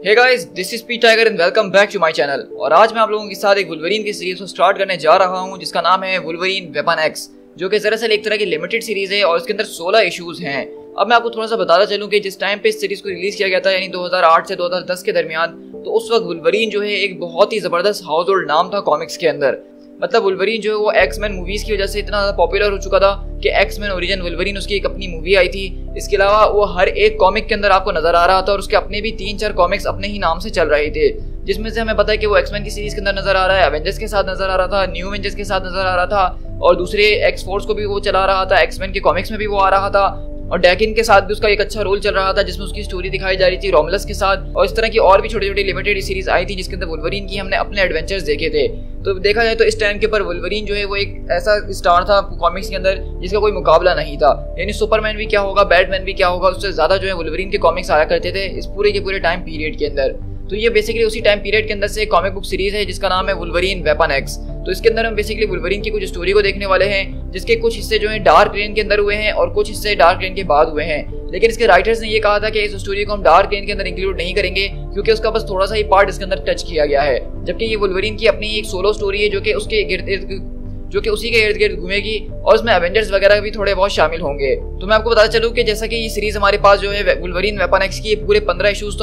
Hey guys, this is P Tiger and welcome back to my channel. और आज मैं आप लोगों के साथ एक वुल्वरीन की सीरीज को स्टार्ट करने जा रहा हूं जिसका नाम है वुल्वरीन वेपन एक्स, जो कि दरअसल एक तरह की लिमिटेड सीरीज है और इसके अंदर 16 इश्यूज हैं। अब मैं आपको थोड़ा सा बताना चलूं कि जिस टाइम पे इस सीरीज को रिलीज किया गया था यानी 2008 से 2010 के दरमियान, तो उस वक्त वुल्वरीन जो है एक बहुत ही जबरदस्त हाउस होल्ड नाम था कॉमिक्स के अंदर। मतलब वुल्वरीन जो है वो एक्समैन मूवीज की वजह से इतना ज्यादा पॉपुलर हो चुका था कि एक्समैन ओरिजिन वुल्वरीन उसकी एक अपनी मूवी आई थी। इसके अलावा वो हर एक कॉमिक के अंदर आपको नजर आ रहा था और उसके अपने भी 3-4 कॉमिक्स अपने ही नाम से चल रहे थे, जिसमें से हमें पता है कि वो एक्समैन की सीरीज के अंदर नजर आ रहा है, एवेंजर्स के साथ नजर आ रहा था, न्यू एवेंजर्स के साथ नजर आ रहा था और दूसरे एक्स फोर्स को भी वो चला रहा था, एक्समैन के कॉमिक्स में भी वो आ रहा था और डैकिन के साथ भी उसका एक अच्छा रोल चल रहा था जिसमें उसकी स्टोरी दिखाई जा रही थी रोमुलस के साथ। और इस तरह की और भी छोटी छोटी लिमिटेड सीरीज आई थी जिसके अंदर वुल्वरीन की हमने अपने एडवेंचर्स देखे थे। तो देखा जाए तो इस टाइम के ऊपर वुल्वरीन जो है वो एक ऐसा स्टार था कॉमिक्स के अंदर जिसका कोई मुकाबला नहीं था। यानी सुपरमैन भी क्या होगा, बैटमैन भी क्या होगा, उससे ज्यादा जो है वुल्वरीन के कॉमिक्स आया करते थे इस पूरे के पूरे टाइम पीरियड के अंदर। तो ये बेसिकली उसी टाइम पीरियड के अंदर से कॉमिक बुक सीरीज है जिसका नाम है वुल्वरीन वेपन एक्स। तो इसके अंदर हम बेसिकली वुल्वरीन की कुछ स्टोरी को देखने वाले हैं जिसके कुछ हिस्से जो है डार्क रेन के अंदर हुए हैं और कुछ हिस्से डार्क रेन के बाद हुए हैं। लेकिन इसके राइटर्स ने ये कहा था कि इस स्टोरी को हम डार्क रेन के अंदर इंक्लूड नहीं करेंगे क्योंकि उसका बस थोड़ा सा ही पार्ट इसके अंदर टच किया गया है, जबकि ये वुल्वरीन की अपनी एक सोलो स्टोरी है जो कि उसी के इर्द गिर्द घूमेगी और उसमें एवेंजर्स वगैरह भी थोड़े बहुत शामिल होंगे। तो मैं आपको बताता चलूं कि जैसा कि ये सीरीज हमारे पास जो है वुल्वरीन वेपन एक्स की पूरे 15 इश्यूज,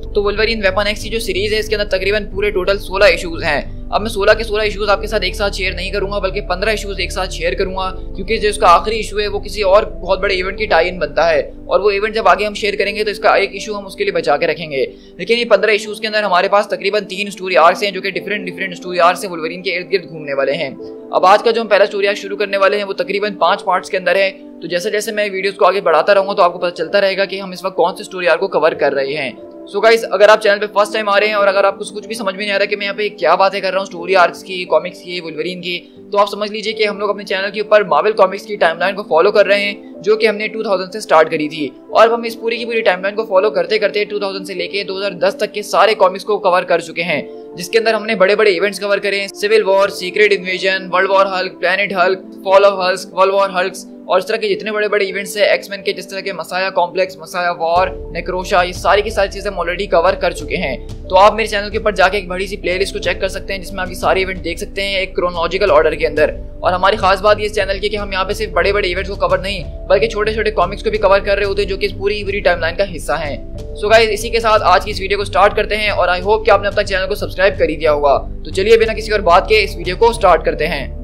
तो वुल्वरीन वेपन एक्स की जो सीरीज है इसके अंदर तकरीबन पूरे टोटल 16 इश्यूज हैं। अब मैं 16 के 16 इश्यूज आपके साथ एक साथ शेयर नहीं करूंगा बल्कि 15 इश्यूज एक साथ शेयर करूंगा क्योंकि जो इसका आखिरी इशू है वो किसी और बहुत बड़े इवेंट की टाई इन बनता है और वो इवेंट जब आगे हम शेयर करेंगे तो इसका एक इशू हम उसके लिए बचा के रखेंगे। लेकिन ये 15 इश्यूज के अंदर हमारे पास तकरीबन 3 स्टोरी आर्क्स हैं जो कि डिफरेंट स्टोरी आर्क्स से वुल्वरीन के इर्द गिर्द घूमने वाले हैं। अब आज का जो हम पहला स्टोरी आर्क शुरू करने वाले हैं वो तकरीबन 5 पार्ट्स के अंदर है। तो जैसे जैसे मैं वीडियोस को आगे बढ़ाता रहूंगा तो आपको पता चलता रहेगा कि हम इस वक्त कौन सी स्टोरी आर्क को कवर कर रहे हैं। सो गाइस, अगर आप चैनल पे फर्स्ट टाइम आ रहे हैं और अगर आपको कुछ भी समझ में नहीं आ रहा कि मैं यहाँ पे क्या बातें कर रहा हूँ स्टोरी आर्क्स की, कॉमिक्स की, वुल्वरीन की, तो आप समझ लीजिए कि हम लोग अपने चैनल के ऊपर मार्वल कॉमिक्स की टाइमलाइन को फॉलो कर रहे हैं जो कि हमने 2000 से स्टार्ट करी थी। और हम इस पूरी की पूरी टाइमलाइन को फॉलो करते करते 2000 से लेके 2010 तक के सारे कॉमिक्स को कवर कर चुके हैं, जिसके अंदर हमने बड़े बड़े इवेंट्स कवर करे हैं, Civil War, Secret Invasion, World War Hulk, Planet Hulk, Fall of Hulk, World War Hulk और इस तरह के जितने बड़े बड़े इवेंट्स है एक्समैन के, जिस तरह के मसाया कॉम्प्लेक्स, मसाया वॉर, नेक्रोशा, ये सारी की सारी चीजें हम ऑलरेडी कवर कर चुके हैं। तो आप मेरे चैनल के ऊपर जाके एक बड़ी सी प्लेलिस्ट को चेक कर सकते हैं जिसमें आप ये सारे इवेंट देख सकते हैं एक क्रोनोलॉजिकल ऑर्डर के अंदर। और हमारी खास बात ये इस चैनल की कि हम यहाँ पे सिर्फ बड़े बड़े इवेंट्स को कवर नहीं बल्कि छोटे छोटे कॉमिक्स को भी कवर कर रहे होते हैं जो कि इस पूरी टाइमलाइन का हिस्सा है। सो गाइस, इसी के साथ आज की इस वीडियो को स्टार्ट करते हैं और आई होप कि आपने अब तक चैनल को सब्सक्राइब कर ही दिया होगा। तो चलिए बिना किसी और बात के इस वीडियो को स्टार्ट करते हैं।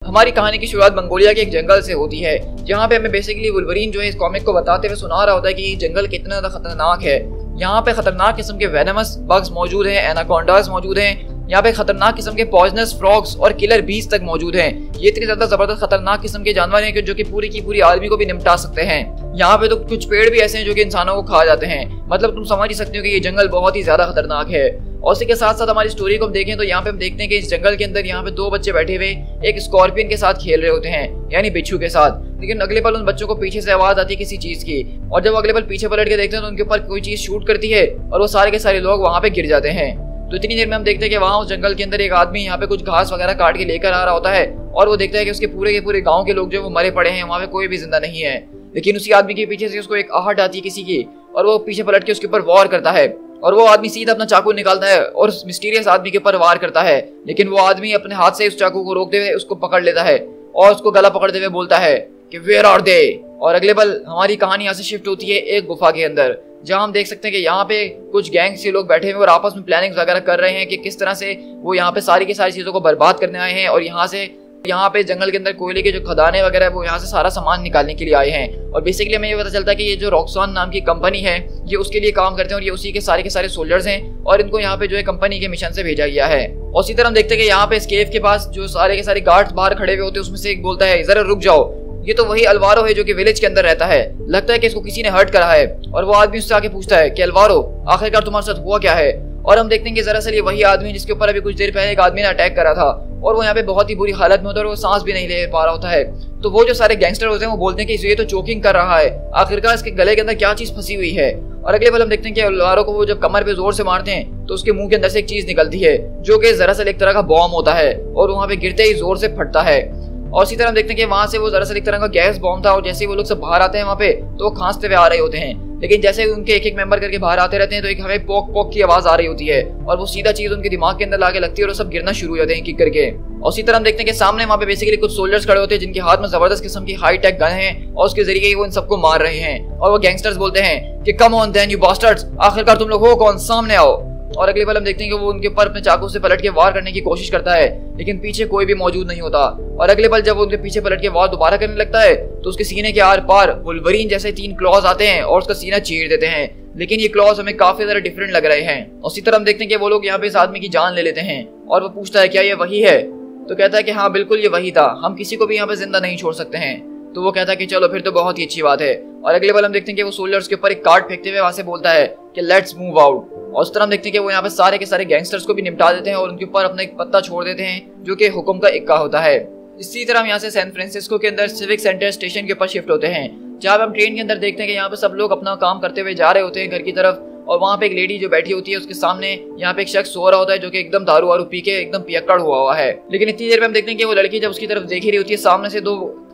हमारी कहानी की शुरुआत मंगोलिया के एक जंगल से होती है जहाँ पे हमें बेसिकली वुल्वरीन जो है इस कॉमिक को बताते हुए सुना रहा होता है कि ये जंगल कितना ज्यादा खतरनाक है। यहाँ पे खतरनाक किस्म के वेनमस बग्स मौजूद हैं, एनाकोंडास मौजूद हैं, यहाँ पे खतरनाक किस्म के पॉइजनस फ्रॉग्स और किलर बीस्ट तक मौजूद हैं। ये इतने ज्यादा जबरदस्त खतरनाक किस्म के जानवर हैं कि जो कि पूरी की पूरी आर्मी को भी निपटा सकते हैं। यहाँ पे तो कुछ पेड़ भी ऐसे हैं जो कि इंसानों को खा जाते हैं। मतलब तुम समझ ही सकते हो कि ये जंगल बहुत ही ज्यादा खतरनाक है। और उसी के साथ साथ हमारी स्टोरी को हम देखें तो यहाँ पे हम देखते हैं कि इस जंगल के अंदर यहाँ पे 2 बच्चे बैठे हुए एक स्कॉर्पियन के साथ खेल रहे होते हैं, यानी बिच्छू के साथ। लेकिन अगले पल उन बच्चों को पीछे से आवाज आती है किसी चीज की और जब अगले पल पीछे पलट के देखते हैं तो उनके ऊपर कोई चीज शूट करती है और वो सारे के सारे लोग वहां पे गिर जाते हैं। तो इतनी देर में हम देखते हैं कि वहां उस जंगल के अंदर एक आदमी यहाँ पे कुछ घास वगैरह काट के लेकर आ रहा होता है और वो देखता है कि उसके पूरे के पूरे गाँव के लोग जो वो मरे पड़े हैं, वहां पे कोई भी जिंदा नहीं है। लेकिन उसी आदमी के पीछे से उसको एक आहट आती है किसी की और वो पीछे पलट के उसके ऊपर वॉर करता है और वो आदमी सीधा अपना चाकू निकालता है और उस मिस्टीरियस आदमी के ऊपर वार करता है। लेकिन वो आदमी अपने हाथ से उस चाकू को रोकते हुए उसको पकड़ लेता है और उसको गला पकड़ते हुए बोलता है कि वेयर आर दे। और अगले पल हमारी कहानी यहाँ से शिफ्ट होती है एक गुफा के अंदर जहाँ हम देख सकते हैं कि यहाँ पे कुछ गैंग से लोग बैठे हुए और आपस में प्लानिंग वगैरह कर रहे हैं कि किस तरह से वो यहाँ पे सारी की सारी चीजों को बर्बाद करने आए हैं और यहाँ पे जंगल के अंदर कोयले के जो खदाने वगैरह वो यहाँ से सारा सामान निकालने के लिए आए हैं। और बेसिकली हमें ये पता चलता है कि ये जो रॉक्सॉन नाम की कंपनी है ये उसके लिए काम करते हैं और ये उसी के सारे सोल्जर्स हैं और इनको यहाँ पे जो है कंपनी के मिशन से भेजा गया है। और उसी तरह हम देखते हैं कि यहाँ पे इस केव के पास जो सारे के सारे गार्ड्स बाहर खड़े हुए होते हैं उसमें से एक बोलता है जरा रुक जाओ, ये तो वही अल्वारो है जो कि विलेज के अंदर रहता है, लगता है कि इसको किसी ने हर्ट करा है। और वो आदमी उससे आके पूछता है कि अल्वारो आखिरकार तुम्हारे साथ हुआ क्या है। और हम देखते हैं कि दरअसल ये वही आदमी जिसके ऊपर अभी कुछ देर पहले एक आदमी ने अटैक करा था और वो यहाँ पे बहुत ही बुरी हालत में होता है और वो सांस भी नहीं ले पा रहा होता है। तो वो जो सारे गैंगस्टर होते हैं वो बोलते हैं कि ये तो चोकिंग कर रहा है, आखिरकार इसके गले के अंदर क्या चीज फंसी हुई है। और अगले पल हम देखते हैं कि अल्वारो को वो जब कमर पे जोर से मारते हैं तो उसके मुंह के अंदर से एक चीज निकलती है जो कि दरअसल एक तरह का बॉम्ब होता है और वहाँ पे गिरते ही जोर से फटता है। और इसी तरह हम देखते हैं कि वहां से वो दरअसल एक तरह का गैस बॉम्ब था और जैसे ही वो लोग सब बाहर आते हैं वहाँ पे तो वो खांसते हुए आ रहे होते हैं, लेकिन जैसे ही उनके एक एक मेंबर करके बाहर आते रहते हैं तो एक हमें पोक पोक की आवाज आ रही होती है और वो सीधा चीज उनके दिमाग के अंदर लाके लगती है और वो सब गिरना शुरू हो जाते हैं किक करके। और इसी तरह हम देखते हैं कि सामने वहाँ पे बेसिकली कुछ सोल्जर्स खड़े होते हैं जिनके हाथ में जबरदस्त किस्म की हाई टेक गन है और उसके जरिए वो इन सबको मार रहे हैं। और वो गैंगस्टर्स बोलते हैं कि come on then you bastards, आखिरकार तुम लोग हो कौन, सामने आओ। और अगले पल हम देखते हैं कि वो उनके ऊपर अपने चाकू से पलट के वार करने की कोशिश करता है, लेकिन पीछे कोई भी मौजूद नहीं होता। और अगले पल जब वो उनके पीछे पलट के वार दोबारा करने लगता है तो उसके सीने के आर पार वुल्वरीन जैसे 3 क्लॉज आते हैं और उसका सीना चीर देते हैं, लेकिन ये क्लॉज हमें काफी ज्यादा डिफरेंट लग रहे हैं। उसी तरह हम देखते हैं कि वो लोग यहाँ पे इस आदमी की जान ले लेते हैं और वो पूछता है क्या ये वही है, तो कहता है कि हाँ बिल्कुल ये वही था, हम किसी को भी यहाँ पे जिंदा नहीं छोड़ सकते हैं। तो वो कहता है कि चलो फिर तो बहुत ही अच्छी बात है। और अगले पल हम देखते हैं कि वो सोल्जर्स के ऊपर एक कार्ड फेंकते हुए वहां से बोलता है कि लेट्स मूव आउट। और उस तरह हम देखते हैं कि वो यहाँ पे सारे के सारे गैंगस्टर्स को भी निपटा देते हैं और उनके ऊपर अपना एक पत्ता छोड़ देते हैं जो कि हुक्म का इक्का होता है। इसी तरह हम यहाँ से सैन फ्रांसिस्को के अंदर सिविक सेंटर स्टेशन के ऊपर शिफ्ट होते हैं, जहाँ हम ट्रेन के अंदर देखते हैं कि यहाँ पे सब लोग अपना काम करते हुए जा रहे होते हैं घर की तरफ। और वहाँ पे एक लेडी जो बैठी होती है उसके सामने यहाँ पे एक शख्स सो रहा होता है जो कि एकदम दारू वारू पी के एकदम पियक्कड़ हुआ है। लेकिन इतनी देर में हम देखते हैं कि वो लड़की जब उसकी तरफ देख ही रही होती है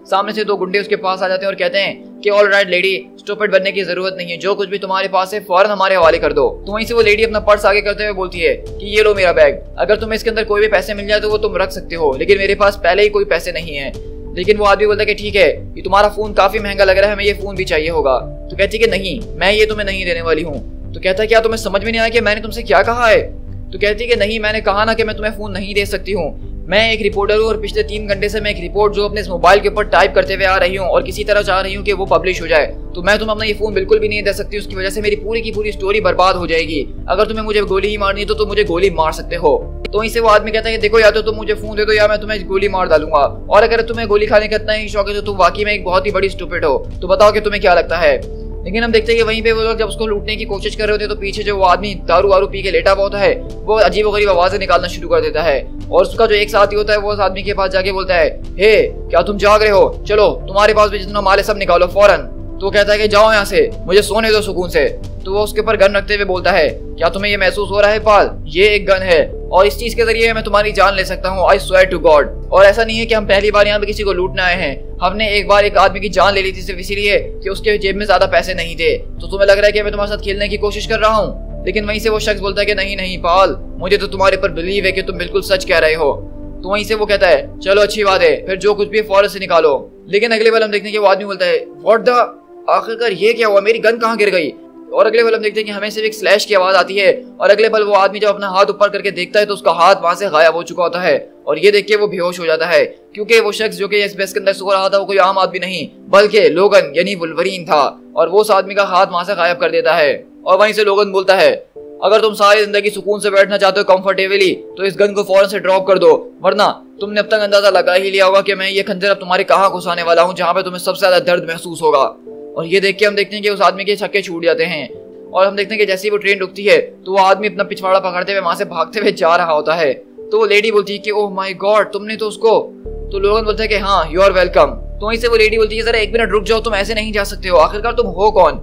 सामने से दो गुंडे उसके पास आ जाते हैं और कहते हैं कि ऑल राइट लेडी, स्टूपिड बनने की जरूरत नहीं है, जो कुछ भी तुम्हारे पास है फौरन हमारे हवाले कर दो। तो वहीं से वो लेडी अपना पर्स आगे करते हुए बोलती है कि ये लो मेरा बैग, अगर तुम्हें इसके अंदर कोई भी पैसे मिल जाए तो वो तुम रख सकते हो, लेकिन मेरे पास पहले ही कोई पैसे नहीं है। लेकिन वो आदमी बोलता है कि ठीक है, ये तुम्हारा फोन काफी महंगा लग रहा है, हमें ये फोन भी चाहिए होगा। तो कहती है कि नहीं, मैं ये तुम्हें नहीं देने वाली हूँ। तो कहता है क्या तुम्हें समझ में नहीं आया कि मैंने तुमसे क्या कहा है? तो कहती है कि नहीं, मैंने कहा ना कि मैं तुम्हें फोन नहीं दे सकती हूँ, मैं एक रिपोर्टर हूँ और पिछले 3 घंटे से मैं एक रिपोर्ट जो अपने मोबाइल के ऊपर टाइप करते हुए आ रही हूँ और किसी तरह चाह रही हूँ कि वो पब्लिश हो जाए, तो मैं तुम्हें अपना ये फोन बिल्कुल भी नहीं दे सकती। उसकी वजह से मेरी पूरी की पूरी स्टोरी बर्बाद हो जाएगी। अगर तुम्हें मुझे गोली ही मारनी है तो तुम मुझे गोली मार सकते हो। तो वहीं से वो आदमी कहता है कि देखो या तो तुम मुझे फोन दे दो या मैं तुम्हें गोली मार डालूंगा, और अगर तुम्हें गोली खाने का इतना ही शौक है तो तुम वाकई में एक बहुत ही बड़ी स्टूपिड हो। तो बताओ कि तुम्हें क्या लगता है। लेकिन हम देखते हैं कि वहीं पे वो लोग जब उसको लूटने की कोशिश कर रहे होते हैं तो पीछे जो वो आदमी दारू वारू पी के लेटा हुआ होता है वो अजीबोगरीब आवाजें निकालना शुरू कर देता है और उसका जो एक साथी होता है वो उस आदमी के पास जाके बोलता है, हे क्या तुम जाग रहे हो, चलो तुम्हारे पास भी जितना माल है सब निकालो फौरन। तो वो कहता है कि जाओ यहाँ से, मुझे सोने दो सुकून से। तो वो उसके ऊपर गन रखते हुए बोलता है, क्या तुम्हें ये महसूस हो रहा है पाल, ये एक गन है और इस चीज के जरिए मैं तुम्हारी जान ले सकता हूँ, आई स्वेयर टू गॉड। और ऐसा नहीं है कि हम पहली बार यहाँ पे किसी को लूटने आए हैं, हमने एक बार एक आदमी की जान ले ली थी सिर्फ इसीलिए कि उसके जेब में ज्यादा पैसे नहीं थे। तो तुम्हें लग रहा है कि मैं तुम्हारे साथ खेलने की कोशिश कर रहा हूँ, लेकिन वहीं से वो शख्स बोलता है कि नहीं नहीं पाल, मुझे तो तुम्हारे ऊपर बिलीव है कि तुम बिल्कुल सच कह रहे हो। तो वहीं से वो कहता है चलो अच्छी बात है, फिर जो कुछ भी फौरन से निकालो। लेकिन अगले बार हम देखते हैं कि वो आदमी बोलता है, व्हाट द, आखिरकार ये क्या हुआ, मेरी गन कहाँ गिर गई। और अगले पल हम देखते हैं कि हमें सिर्फ एक स्लैश की आवाज आती है और अगले पल वो आदमी जब अपना हाथ ऊपर करके देखता है तो उसका हाथ वहां से गायब हो चुका होता है और ये देख के वो बेहोश हो जाता है, क्योंकि वो शख्स जो कि इस बस के अंदर सो रहा था वो कोई आम आदमी नहीं बल्कि लोगन यानी वुल्वरीन था और वो उस आदमी का हाथ वहां से गायब कर देता है। और वहीं से लोगन बोलता है, अगर तुम सारी जिंदगी सुकून से बैठना चाहते हो कंफर्टेबली तो इस गन को फौरन से ड्रॉप कर दो, वरना तुमने अब तक अंदाजा लगा ही लिया होगा कि मैं ये खंजर अब तुम्हारे कहाँ घुसाने वाला हूँ जहाँ पे तुम्हें सबसे ज्यादा दर्द महसूस होगा। और ये देख के हम देखते हैं कि उस आदमी के छक्के छूट जाते हैं और हम देखते हैं कि जैसे ही वो ट्रेन रुकती है तो वो आदमी अपना पिछवाड़ा पकड़ते हुए वहां से भागते हुए जा रहा होता है। तो वो लेडी बोलती है कि ओह माय गॉड, तुमने तो उसको। तो लोगन बोलता है कि हाँ यू आर वेलकम। तो वहीं से वो लेडी बोलती है जरा 1 मिनट रुक जाओ, तुम ऐसे नहीं जा सकते हो, आखिरकार तुम हो कौन,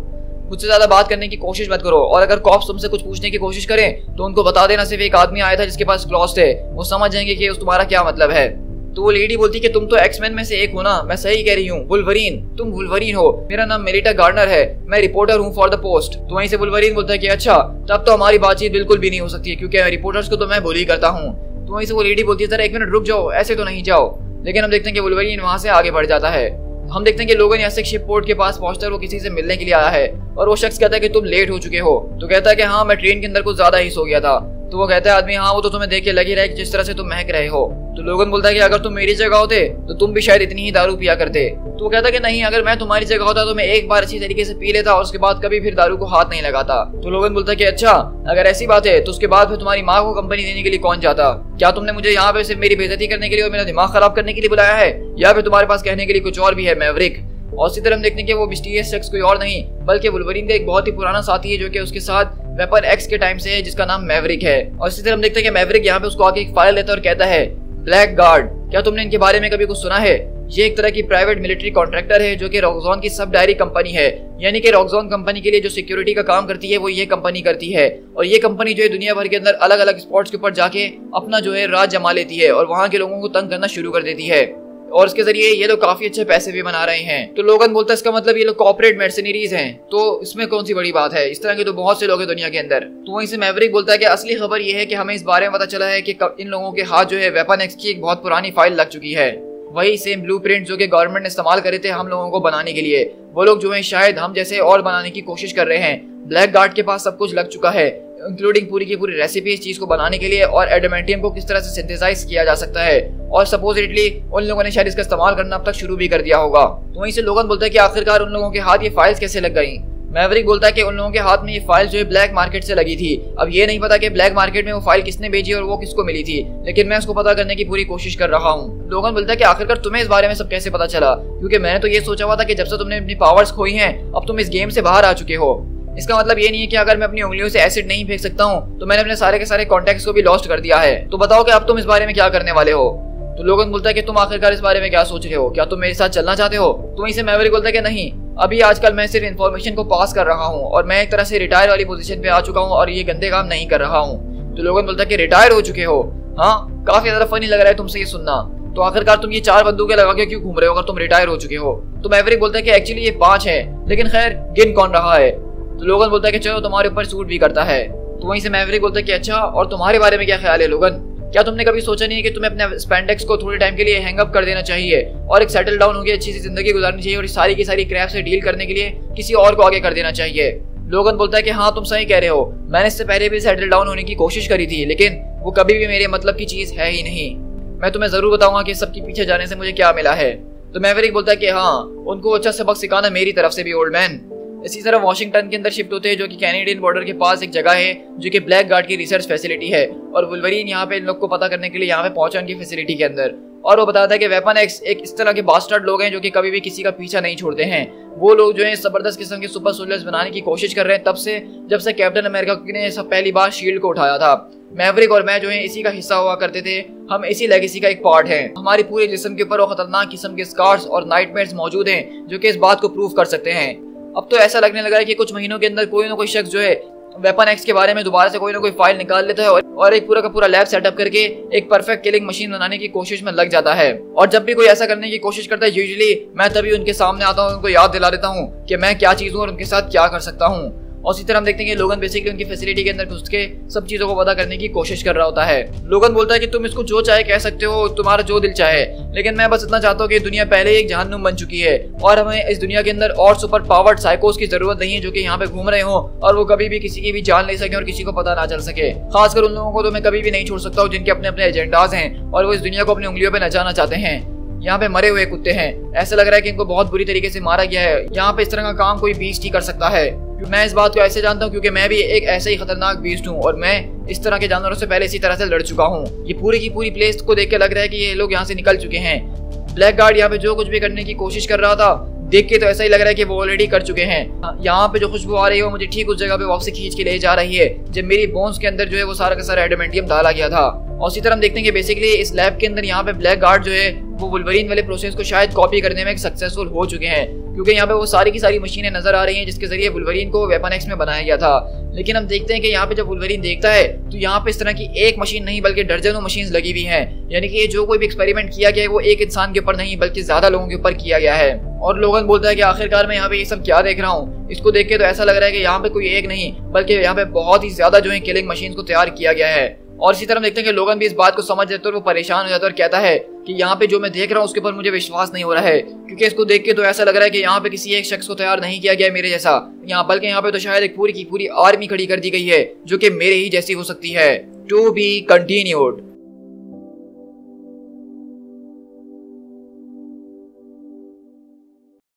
मुझसे ज्यादा बात करने की कोशिश मत करो, और अगर कॉप्स तुमसे कुछ पूछने की कोशिश करें तो उनको बता देना सिर्फ एक आदमी आया था जिसके पास क्लॉज थे, वो समझ जाएंगे कि तुम्हारा क्या मतलब है। तो वो लेडी बोलती कि तुम तो एक्समैन में से एक हो ना, मैं सही कह रही हूँ, वुल्वरीन, तुम वुल्वरीन हो, मेरा नाम मेलिटा गार्डनर है, मैं रिपोर्टर हूँ फॉर द पोस्ट। तो वहीं से वुल्वरीन बोलता है कि अच्छा, तब तो हमारी बातचीत बिल्कुल भी नहीं हो सकती है क्योंकि रिपोर्टर्स को तो मैं बुली करता हूँ। तो वहीं से वो लेडी बोलती है जरा 1 मिनट रुक जाओ, ऐसे तो नहीं जाओ। लेकिन हम देखते हैं कि वुल्वरीन वहां से आगे बढ़ जाता है। हम देखते हैं कि लोगन यहाँ से शिप पोर्ट के पास पहुंचता है, वो किसी से मिलने के लिए आया है और वो शख्स कहता है कि तुम लेट हो चुके हो। तो कहता है कि हाँ मैं ट्रेन के अंदर कुछ ज्यादा ही सो गया था। तो वो कहता है आदमी, हाँ वो तो तुम्हें देख के लग ही रहा है कि जिस तरह से तुम महक रहे हो। तो लोगन बोलता है कि अगर तुम मेरी जगह होते तो तुम भी शायद इतनी ही दारू पिया करते। तो वो कहता है कि नहीं, अगर मैं तुम्हारी जगह होता तो मैं एक बार अच्छी तरीके से पी लेता और उसके बाद कभी फिर दारू को हाथ नहीं लगाता। तो लोगन बोलता है कि अच्छा अगर ऐसी बात है तो उसके बाद फिर तुम्हारी माँ को कंपनी देने के लिए कौन जाता? क्या तुमने मुझे यहाँ पे सिर्फ मेरी बेइज्जती करने के लिए और मेरा दिमाग खराब करने के लिए बुलाया है, या फिर तुम्हारे पास कहने के लिए कुछ और भी है मैवरिक? और इसी तरह हम देखते हैं कि वो मिस्टीरियस शख्स कोई और नहीं बल्कि वुल्वरीन का एक बहुत ही पुराना साथी है जो कि उसके साथ वेपन एक्स के टाइम से है, जिसका नाम मैवरिक है। और इसी तरह हम देखते हैं कि मैवरिक यहाँ पे उसको आके एक फाइल लेता है और कहता है, ब्लैक गार्ड, क्या तुमने इनके बारे में कभी कुछ सुना है? ये एक तरह की प्राइवेट मिलिट्री कॉन्ट्रैक्टर है जो कि रॉकजॉन की सब डायरी कंपनी है, यानी कि रॉकजॉन कंपनी के लिए जो सिक्योरिटी का काम करती है वो ये कंपनी करती है। और ये कंपनी जो है दुनिया भर के अंदर अलग अलग स्पॉट्स के ऊपर जाके अपना जो है राज जमा लेती है और वहाँ के लोगों को तंग करना शुरू कर देती है, और इसके जरिए ये लोग काफी अच्छे पैसे भी बना रहे हैं। तो लोगन बोलता है इसका मतलब ये लोग कॉर्पोरेट मर्सिनरीज हैं, तो इसमें कौन सी बड़ी बात है, इस तरह के तो बहुत से लोग हैं दुनिया के अंदर। तो वहीं से मैवरिक बोलता है कि असली खबर ये है कि हमें इस बारे में पता चला है कि इन लोगों के हाथ जो है वेपन एक्स की एक बहुत पुरानी फाइल लग चुकी है, वही सेम ब्लूप्रिंट जो कि गवर्नमेंट ने इस्तेमाल करे थे हम लोगों को बनाने के लिए, वो लोग जो है शायद हम जैसे और बनाने की कोशिश कर रहे हैं। ब्लैक गार्ड के पास सब कुछ लग चुका है, इंक्लूडिंग पूरी की पूरी रेसिपी इस चीज को बनाने के लिए, और एडामेंटियम को किस तरह से सिंथेसाइज किया जा सकता है, और सपोजिटली उन लोगों ने शायद इसका इस्तेमाल करना अब तक शुरू भी कर दिया होगा। तो वहीं से लोगन बोलता है कि आखिरकार उन लोगों के हाथ ये फाइल्स कैसे लग गई। मैवरिक बोलता है कि उन लोगों के हाथ में ये फाइल जो है ब्लैक मार्केट से लगी थी। अब ये नहीं पता कि ब्लैक मार्केट में वो फाइल किसने भेजी और वो किसको मिली थी, लेकिन मैं उसको पता करने की पूरी कोशिश कर रहा हूँ। लोगन बोलता है कि आखिरकार तुम्हें इस बारे में सब कैसे पता चला, क्योंकि मैंने तो ये सोचा हुआ था कि जब से तुमने अपनी पावर्स खोई हैं अब तुम इस गेम से बाहर आ चुके हो। इसका मतलब ये नहीं है कि अगर मैं अपनी उंगलियों से एसिड नहीं फेंक सकता हूँ तो मैंने अपने सारे के सारे कॉन्टेक्ट्स को भी लॉस्ट कर दिया है। तो बताओ कि अब तुम इस बारे में क्या करने वाले हो। तो लोगन बोलता है कि तुम आखिरकार इस बारे में क्या सोच रहे हो, क्या तुम मेरे साथ चलना चाहते हो। तो वहीं से मैवरिक बोलता है कि नहीं, अभी आजकल मैं सिर्फ इन्फॉर्मेशन को पास कर रहा हूँ और मैं एक तरह से रिटायर वाली पोजीशन पे आ चुका हूँ और ये गंदे काम नहीं कर रहा हूँ। तो लोगन बोलता है कि रिटायर हो चुके हो, हाँ काफी ज्यादा फनी लग रहा है तुमसे ये सुनना। तो आखिरकार तुम ये 4 बंदूकें लगा के क्यों घूम रहे हो अगर तुम रिटायर हो चुके हो। तो मैवरिक बोलता है कि एक्चुअली ये 5 है, लेकिन खैर गिन कौन रहा है। तो लोगन बोलता है कि चलो तुम्हारे ऊपर सूट भी करता है। तो वहीं से मैवरिक बोलता है कि अच्छा, और तुम्हारे बारे में क्या ख्याल है लोगन, क्या तुमने कभी सोचा नहीं है कि तुम्हें अपने स्पेंडेक्स को थोड़े टाइम के लिए हैंग अप कर देना चाहिए और एक सेटल डाउन होकर अच्छी सी जिंदगी गुजारनी चाहिए और सारी की सारी क्रैप से डील करने के लिए किसी और को आगे कर देना चाहिए। लोगन बोलता है कि हाँ तुम सही कह रहे हो, मैंने इससे पहले भी सेटल डाउन होने की कोशिश करी थी, लेकिन वो कभी भी मेरे मतलब की चीज है ही नहीं। मैं तुम्हें जरूर बताऊंगा कि सबके पीछे जाने से मुझे क्या मिला है। तो मैवरिक बोलता है कि हाँ, उनको अच्छा सबक सिखाना मेरी तरफ से भी ओल्ड मैन। इसी तरह वाशिंगटन के अंदर शिफ्ट होते हैं जो कि कैनेडियन बॉर्डर के पास एक जगह है जो कि ब्लैक गार्ड की रिसर्च फैसिलिटी है, और वुल्वरीन यहाँ पे इन लोग को पता करने के लिए यहाँ पे पहुंचा उनकी फैसिलिटी के अंदर। और वो बताता है कि वेपन एक्स एक इस तरह के बास्टर्ड लोग हैं जो कि कभी भी किसी का पीछा नहीं छोड़ते हैं। वो लोग जो है जबरदस्त किस्म के सुपर सोल्जर्स बनाने की कोशिश कर रहे हैं तब से जब से कैप्टन अमेरिका ने सब पहली बार शील्ड को उठाया था। मैवरिक और मैं जो है इसी का हिस्सा हुआ करते थे, हम इसी लेगेसी का एक पार्ट है। हमारी पूरे जिस्म के ऊपर वो खतरनाक किस्म के स्कार्स और नाइटमेयर्स मौजूद हैं जो कि इस बात को प्रूव कर सकते हैं। अब तो ऐसा लगने लगा है कि कुछ महीनों के अंदर कोई ना कोई शख्स जो है वेपन एक्स के बारे में दोबारा से कोई ना कोई फाइल निकाल लेता है और एक पूरा का पूरा लैब सेटअप करके एक परफेक्ट किलिंग मशीन बनाने की कोशिश में लग जाता है। और जब भी कोई ऐसा करने की कोशिश करता है यूजुअली मैं तभी उनके सामने आता हूँ, उनको याद दिला देता हूँ कि मैं क्या चीज हूँ और उनके साथ क्या कर सकता हूँ। और इसी तरह हम देखते हैं कि लोगन बेसिकली उनकी फैसिलिटी के अंदर घुस के सब चीजों को पता करने की कोशिश कर रहा होता है। लोगन बोलता है कि तुम इसको जो चाहे कह सकते हो, तुम्हारा जो दिल चाहे, लेकिन मैं बस इतना चाहता हूँ कि दुनिया पहले ही एक जहन्नुम बन चुकी है और हमें इस दुनिया के अंदर और सुपर पावर्ड साइकोस की जरूरत नहीं है जो कि यहाँ पे घूम रहे हो और वो कभी भी किसी की भी जान ले सके और किसी को पता ना चल सके। खासकर उन लोगों को तो मैं कभी भी नहीं छोड़ सकता हूँ जिनके अपने अपने एजेंडाज हैं और वो इस दुनिया को अपनी उंगलियों पे नचाना चाहते हैं। यहाँ पे मरे हुए कुत्ते हैं, ऐसा लग रहा है कि इनको बहुत बुरी तरीके से मारा गया है। यहाँ पे इस तरह का काम कोई बीस्ट ही कर सकता है। मैं इस बात को ऐसे जानता हूँ क्योंकि मैं भी एक ऐसे ही खतरनाक बीस्ट हूँ और मैं इस तरह के जानवरों से पहले इसी तरह से लड़ चुका हूँ। ये पूरी की पूरी प्लेस को देख के लग रहा है कि ये लोग यहाँ से निकल चुके हैं। ब्लैक गार्ड यहाँ पे जो कुछ भी करने की कोशिश कर रहा था देख के तो ऐसा ही लग रहा है कि वो ऑलरेडी कर चुके हैं। यहाँ पे जो खुशबू आ रही है वो मुझे ठीक उस जगह पे वापस खींच के ले जा रही है जब मेरी बोन्स के अंदर जो है वो सारा का सारा एडामेंटियम डाला गया था। और इसी तरह हम देखते हैं कि बेसिकली इस लैब के अंदर यहाँ पे ब्लैक गार्ड जो है वो वुल्वरीन वाले प्रोसेस को शायद कॉपी करने में सक्सेसफुल हो चुके हैं, क्योंकि यहाँ पे वो सारी की सारी मशीनें नजर आ रही हैं जिसके जरिए वुल्वरीन को वेपन एक्स में बनाया गया था। लेकिन हम देखते हैं कि यहाँ पे जब वुल्वरीन देखता है तो यहाँ पे इस तरह की एक मशीन नहीं बल्कि दर्जनों मशीन लगी हुई हैं, यानी कि ये जो कोई भी एक्सपेरिमेंट किया गया है वो एक इंसान के ऊपर नहीं बल्कि ज्यादा लोगों के ऊपर किया गया है। और लोगन बोलता है कि आखिरकार मैं यहाँ पे ये सब क्या देख रहा हूँ, इसको देख के तो ऐसा लग रहा है कि यहाँ पे कोई एक नहीं बल्कि यहाँ पे बहुत ही ज्यादा जो है किलिंग मशीन को तैयार किया गया है। और इसी तरह देखते हैं कि लोगन भी इस बात को समझ जाते हैं और वो परेशान हो जाता है और कहता है कि यहाँ पे जो मैं देख रहा हूँ उसके ऊपर मुझे विश्वास नहीं हो रहा है, क्योंकि इसको देख के तो ऐसा लग रहा है कि यहाँ पे किसी एक शख्स को तैयार नहीं किया गया मेरे जैसा, बल्कि यहाँ पे तो शायद एक पूरी की पूरी आर्मी खड़ी कर दी गई है जो कि मेरे ही जैसी हो सकती है। To be continued.